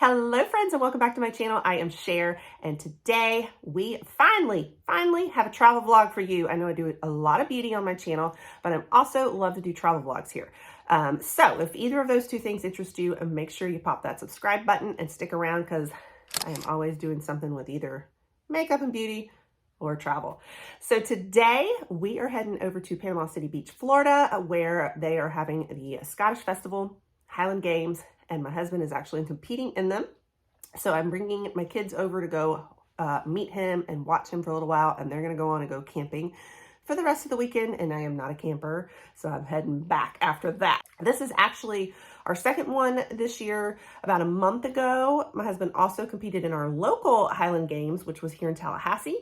Hello friends and welcome back to my channel. I am Cher and today we finally have a travel vlog for you. I know I do a lot of beauty on my channel, but I also love to do travel vlogs here. So if either of those two things interest you, make sure you pop that subscribe button and stick around because I am always doing something with either makeup and beauty or travel. So today we are heading over to Panama City Beach, Florida, where they are having the Scottish Festival, Highland Games, and my husband is actually competing in them. So I'm bringing my kids over to go meet him and watch him for a little while, and they're gonna go on and go camping for the rest of the weekend, and I am not a camper, so I'm heading back after that. This is actually our second one this year. About a month ago, my husband also competed in our local Highland Games, which was here in Tallahassee,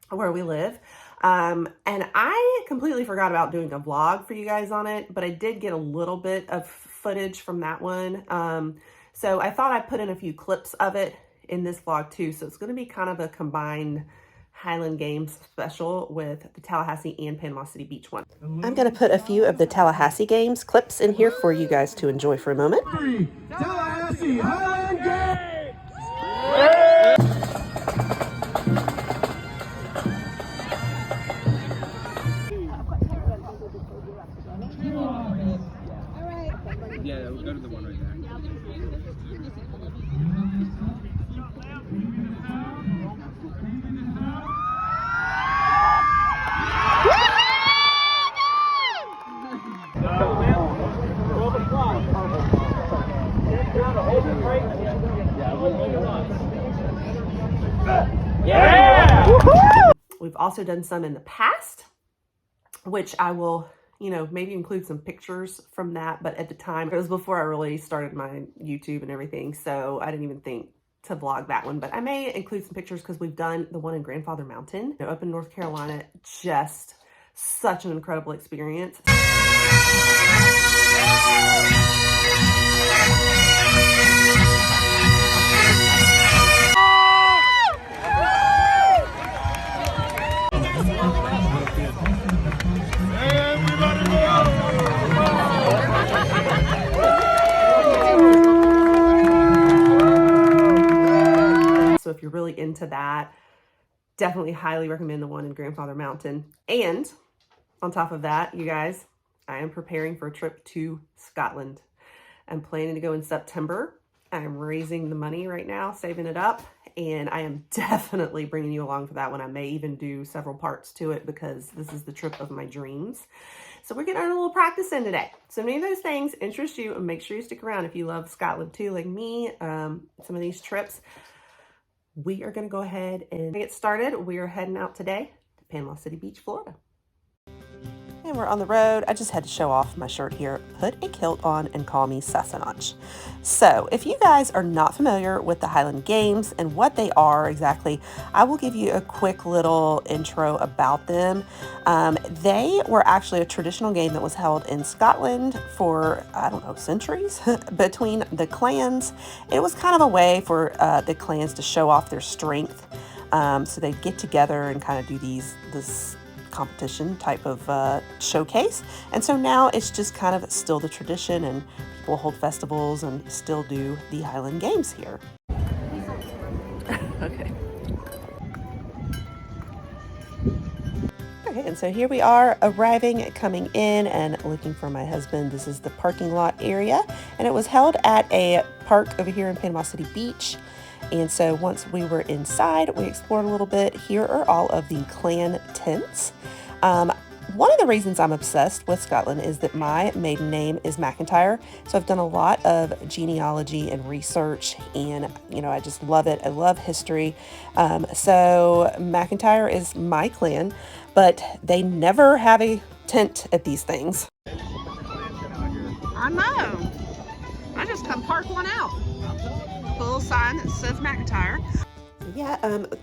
where we live. And I completely forgot about doing a vlog for you guys on it, but I did get a little bit of footage from that one. So I thought I'd put in a few clips of it in this vlog too. So it's gonna be kind of a combined Highland Games special with the Tallahassee and Panama City Beach one. I'm gonna put a few of the Tallahassee Games clips in here for you guys to enjoy for a moment. Tallahassee Highland Games! Yeah, we'll go to the one right there. Yeah! We've also done some in the past, which I will, maybe include some pictures from that. But at the time, it was before I really started my YouTube and everything, so I didn't even think to vlog that one. But I may include some pictures because we've done the one in Grandfather Mountain, up in North Carolina. Just such an incredible experience. So if you're really into that, definitely highly recommend the one in Grandfather Mountain. And on top of that, you guys, I am preparing for a trip to Scotland. I'm planning to go in September. I'm raising the money right now, saving it up, and I am definitely bringing you along for that one. I may even do several parts to it because this is the trip of my dreams. So we're getting a little practice in today. So many of those things interest you, and make sure you stick around if you love Scotland too, like me, some of these trips. We are going to go ahead and get started. We are heading out today to Panama City Beach, Florida. And we're on the road. I just had to show off my shirt here. Put a kilt on and call me Sassanach. So if you guys are not familiar with the Highland Games and what they are exactly, I will give you a quick little intro about them. They were actually a traditional game that was held in Scotland for, I don't know, centuries between the clans. It was kind of a way for the clans to show off their strength. So they'd get together and kind of do this competition type of showcase. And so now it's just kind of still the tradition, and people hold festivals and still do the Highland Games here. Okay, and so here we are arriving, coming in and looking for my husband. This is the parking lot area, and it was held at a park over here in Panama City Beach. And so once we were inside, we explored a little bit. Here are all of the clan tents. One of the reasons I'm obsessed with Scotland is that my maiden name is McIntyre. So I've done a lot of genealogy and research, and, I just love it. I love history. So McIntyre is my clan, but they never have a tent at these things. I know. I just come park one out. A little sign that says McIntyre. Yeah,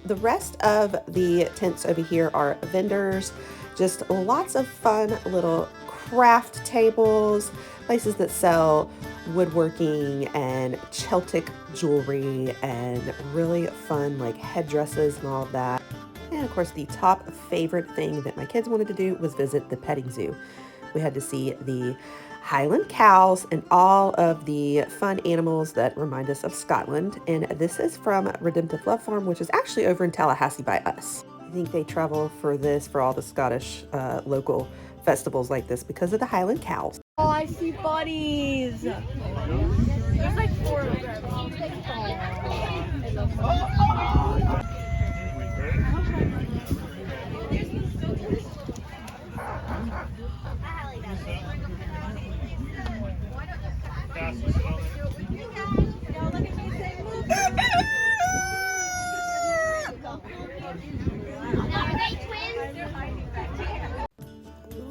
the rest of the tents over here are vendors, just lots of fun little craft tables, places that sell woodworking and Celtic jewelry and really fun like headdresses and all of that. And of course, the top favorite thing that my kids wanted to do was visit the petting zoo. We had to see the Highland cows and all of the fun animals that remind us of Scotland. And this is from Redemptive Love Farm, which is actually over in Tallahassee by us. I think they travel for this for all the Scottish local festivals like this because of the Highland cows. Oh, I see buddies. There's like 4 of them.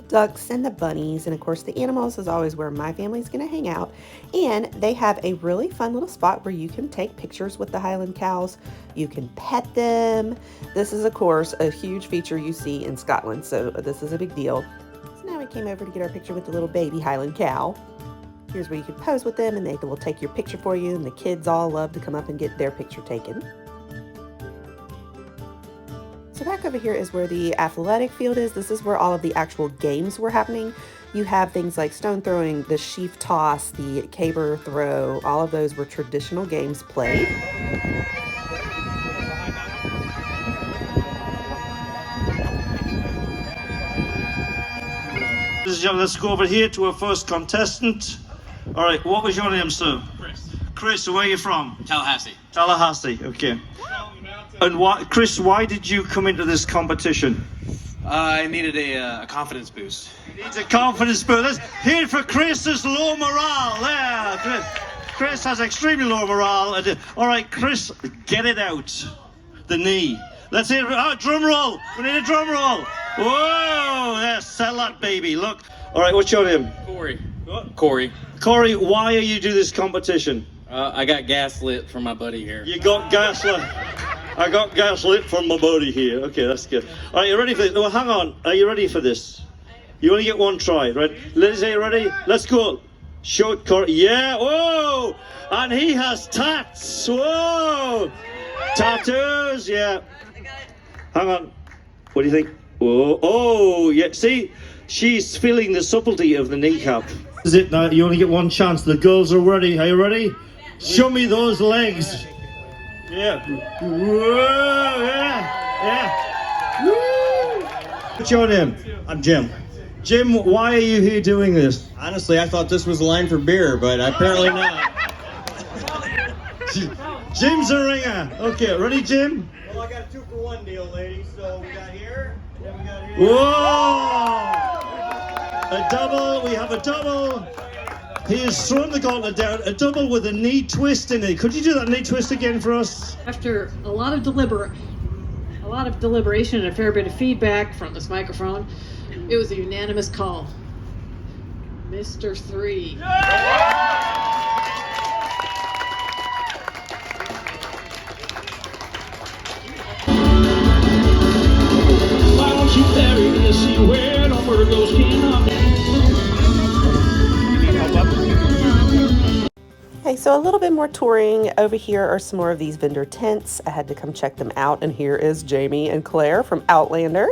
Ducks and the bunnies, and of course the animals is always where my family's going to hang out. And they have a really fun little spot where you can take pictures with the Highland cows. You can pet them. This is of course a huge feature you see in Scotland, so this is a big deal. So now we came over to get our picture with the little baby Highland cow. Here's where you can pose with them and they will take your picture for you, and the kids all love to come up and get their picture taken. So back over here is where the athletic field is. This is where all of the actual games were happening. You have things like stone throwing, the sheaf toss, the caber throw. All of those were traditional games played. Let's go over here to our first contestant. All right, what was your name, sir? Chris. Chris, where are you from? Tallahassee. Tallahassee, okay. And Chris, why did you come into this competition? I needed a confidence boost. He needs a confidence boost. Let's hear it for Chris's low morale. There, Chris has extremely low morale. All right, Chris, get it out. The knee. Let's hear it. Drum roll. We need a drum roll. Whoa, there, sell that baby. Look. All right, what's your name? Corey. What? Corey. Corey, why are you doing this competition? I got gaslit from my buddy here. You got gaslit. I got gaslit from my buddy here. Okay, that's good. All right, you ready for this? No, hang on. Are you ready for this? You only get one try, right? Ladies, are you ready? Let's go. Show it, Corey. Yeah, whoa! And he has tats. Whoa! Tattoos, yeah. Hang on. What do you think? Whoa, oh, yeah. See, she's feeling the subtlety of the kneecap. Is it now? You only get one chance. The girls are ready. Are you ready? Show me those legs. Yeah. Whoa, yeah. Woo. What's your name? I'm Jim. Jim, why are you here doing this? Honestly, I thought this was a line for beer, but apparently not. Jim's a ringer. Okay, ready, Jim? Well, I got a 2-for-1 deal, ladies. So we got here, then we got here. Whoa! A double. We have a double. He has thrown the gauntlet down. A double with a knee twist in it. Could you do that knee twist again for us? After a lot of deliberation and a fair bit of feedback from this microphone, it was a unanimous call. Mr. 3. Why don't you bury me and see where no bird goes cannot. Okay, so a little bit more touring. Over here are some more of these vendor tents. I had to come check them out, and here is Jamie and Claire from Outlander.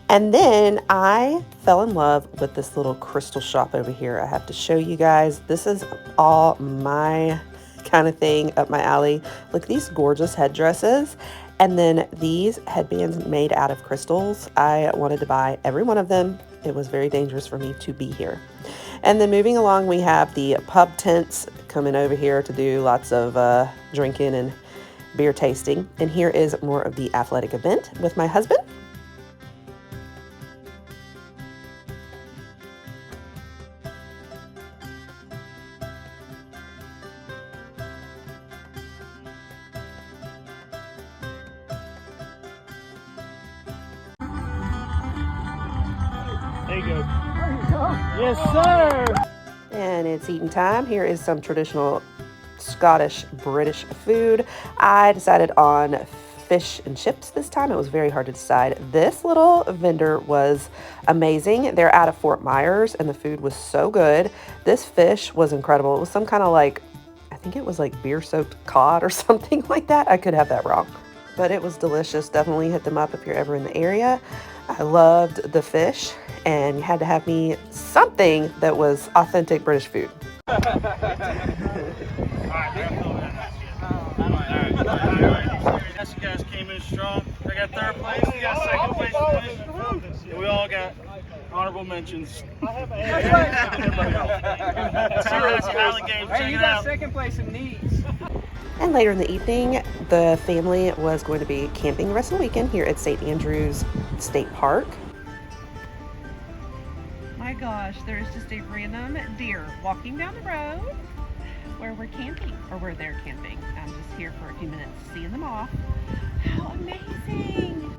And then I fell in love with this little crystal shop over here. I have to show you guys. This is all my kind of thing, up my alley. Look at these gorgeous headdresses. And then these headbands made out of crystals. I wanted to buy every one of them. It was very dangerous for me to be here. And then moving along, we have the pub tents coming over here to do lots of drinking and beer tasting. And here is more of the athletic event with my husband. There you go. Yes, sir. And it's eating time. Here is some traditional Scottish British food. I decided on fish and chips this time. It was very hard to decide. This little vendor was amazing. They're out of Fort Myers and the food was so good. This fish was incredible. It was some kind of like, I think it was like beer soaked cod or something like that. I could have that wrong. but it was delicious. Definitely hit them up if you're ever in the area. I loved the fish, and you had to have me something that was authentic British food. Yes, you guys came in strong. I got third place. You got second place finish. And we all got honorable mentions. Tallahassee Highland Games. Hey, you got second place in needs. And later in the evening, the family was going to be camping the rest of the weekend here at St. Andrews State Park. My gosh, there's just a random deer walking down the road where we're camping, or where they're camping. I'm just here for a few minutes seeing them off. How amazing!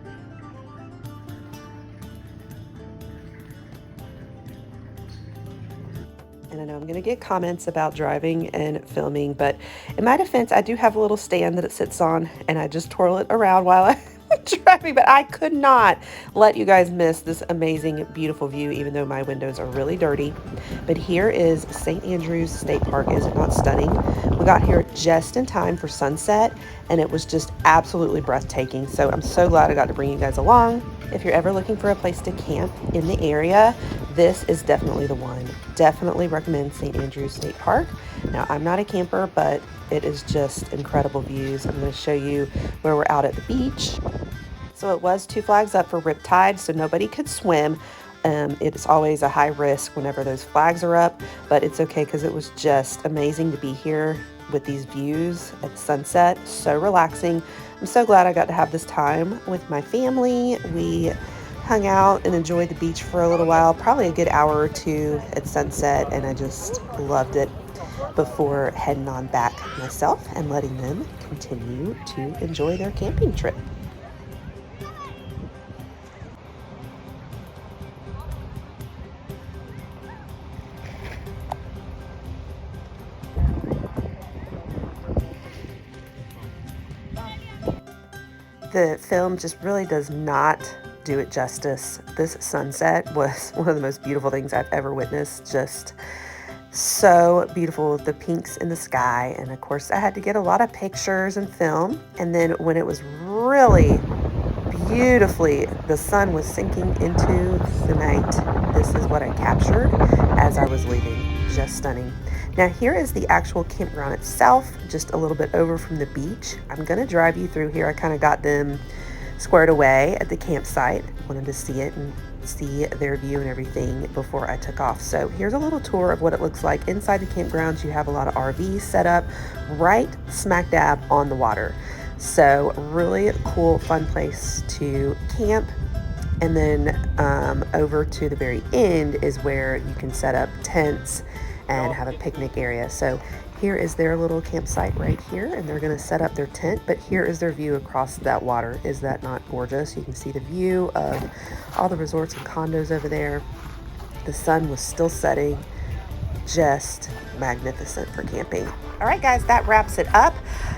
And I know I'm going to get comments about driving and filming, but in my defense, I do have a little stand that it sits on, and I just twirl it around while I'm driving, but I could not let you guys miss this amazing, beautiful view, even though my windows are really dirty. But here is St. Andrews State Park. Is it not stunning? We got here just in time for sunset, and it was just absolutely breathtaking. So I'm so glad I got to bring you guys along. If you're ever looking for a place to camp in the area, this is definitely the one. Definitely recommend St. Andrews State Park. Now, I'm not a camper, but it is just incredible views. I'm going to show you where we're out at the beach. So it was 2 flags up for riptide, so nobody could swim. It's always a high risk whenever those flags are up, but it's okay because it was just amazing to be here with these views at sunset. So relaxing. I'm so glad I got to have this time with my family. We hung out and enjoyed the beach for a little while, probably a good hour or two at sunset, and I just loved it before heading on back myself and letting them continue to enjoy their camping trip. The film just really does not do it justice. This sunset was one of the most beautiful things I've ever witnessed. Just so beautiful with the pinks in the sky. And of course, I had to get a lot of pictures and film. And then when it was really beautifully, the sun was sinking into the night, this is what I captured as I was leaving. Just stunning. Now here is the actual campground itself, just a little bit over from the beach. I'm going to drive you through here. I kind of got them squared away at the campsite. Wanted to see it and see their view and everything before I took off. So here's a little tour of what it looks like inside the campgrounds. You have a lot of RVs set up right smack dab on the water. So really cool, fun place to camp. And then over to the very end is where you can set up tents and have a picnic area. So here is their little campsite right here, and they're gonna set up their tent, but here is their view across that water. Is that not gorgeous? You can see the view of all the resorts and condos over there. The sun was still setting. Just magnificent for camping. All right, guys, that wraps it up.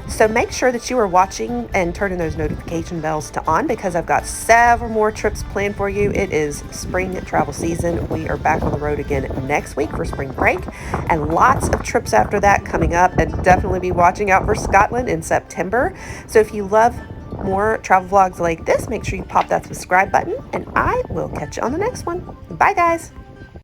So make sure that you are watching and turning those notification bells to on, because I've got several more trips planned for you. It is spring travel season. We are back on the road again next week for spring break, and lots of trips after that coming up. And definitely be watching out for Scotland in September. So if you love more travel vlogs like this, make sure you pop that subscribe button, and I will catch you on the next one. Bye, guys.